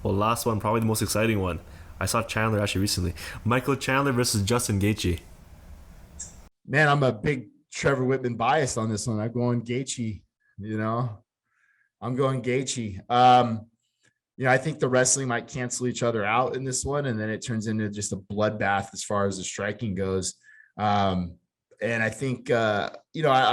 Well, last one, probably the most exciting one. I saw Chandler actually recently. Michael Chandler versus Justin Gaethje. Man, I'm a big Trevor Whitman bias on this one. I'm going Gaethje. You know, I'm going Gaethje. I think the wrestling might cancel each other out in this one, and then it turns into just a bloodbath as far as the striking goes. Um, and I think I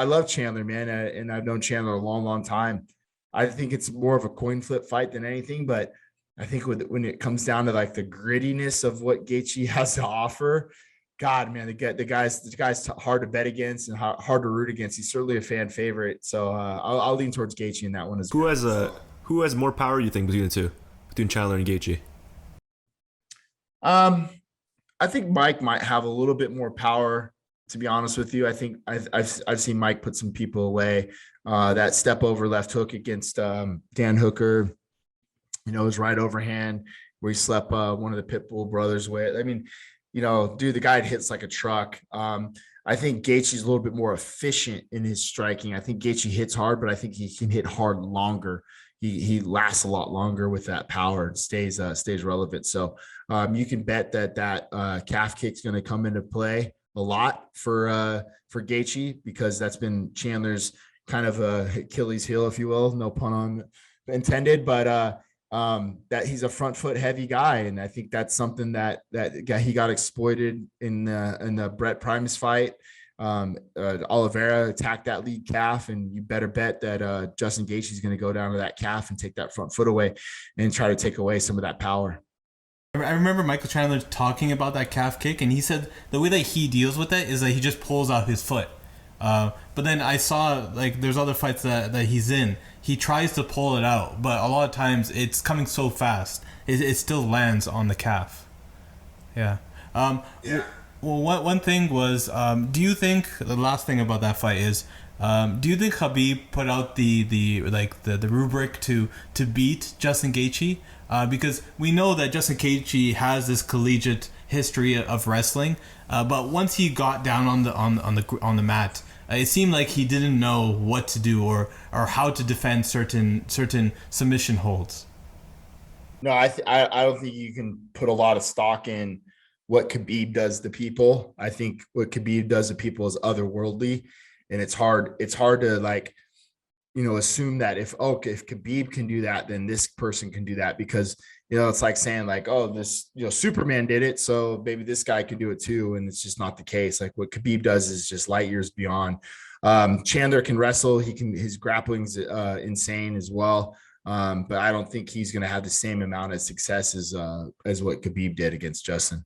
love Chandler, man, and I've known Chandler a long, long time. I think it's more of a coin flip fight than anything, but I think when it comes down to like the grittiness of what Gaethje has to offer, God, man, the guy's hard to bet against and hard to root against. He's certainly a fan favorite, so I'll lean towards Gaethje in that one as Who well. has a who has more power? You think between the two, between Chandler and Gaethje? Um, I think Mike might have a little bit more power. To be honest with you, I think I've seen Mike put some people away. That step over left hook against Dan Hooker, his right overhand where he slept one of the Pitbull brothers with. I mean, dude, the guy hits like a truck. I think Gaethje's a little bit more efficient in his striking. I think Gaethje hits hard, but I think he can hit hard longer. He lasts a lot longer with that power and stays relevant. So you can bet that calf kick's going to come into play a lot for Gaethje, because that's been Chandler's kind of Achilles heel, if you will, no pun on intended, but that he's a front foot heavy guy, and I think that's something that he got exploited in the Brett Primus fight. Oliveira attacked that lead calf, and you better bet that Justin Gaethje is going to go down to that calf and take that front foot away and try to take away some of that power. I remember Michael Chandler talking about that calf kick, and he said the way that he deals with it is that he just pulls out his foot. But then I saw, like, there's other fights that he's in. He tries to pull it out, but a lot of times it's coming so fast, it still lands on the calf. Yeah. Yeah. Well, one thing was, do you think, the last thing about that fight is, do you think Khabib put out the rubric to beat Justin Gaethje? Because we know that Justin Gaethje has this collegiate history of wrestling, but once he got down on the mat, it seemed like he didn't know what to do or how to defend certain submission holds. No, I don't think you can put a lot of stock in what Khabib does to people. I think what Khabib does to people is otherworldly, and it's hard to assume that if Khabib can do that, then this person can do that, because it's like saying like, oh, this Superman did it, so maybe this guy can do it too, and it's just not the case. Like what Khabib does is just light years beyond. Chandler can wrestle, his grappling's insane as well, but I don't think he's going to have the same amount of success as what Khabib did against Justin.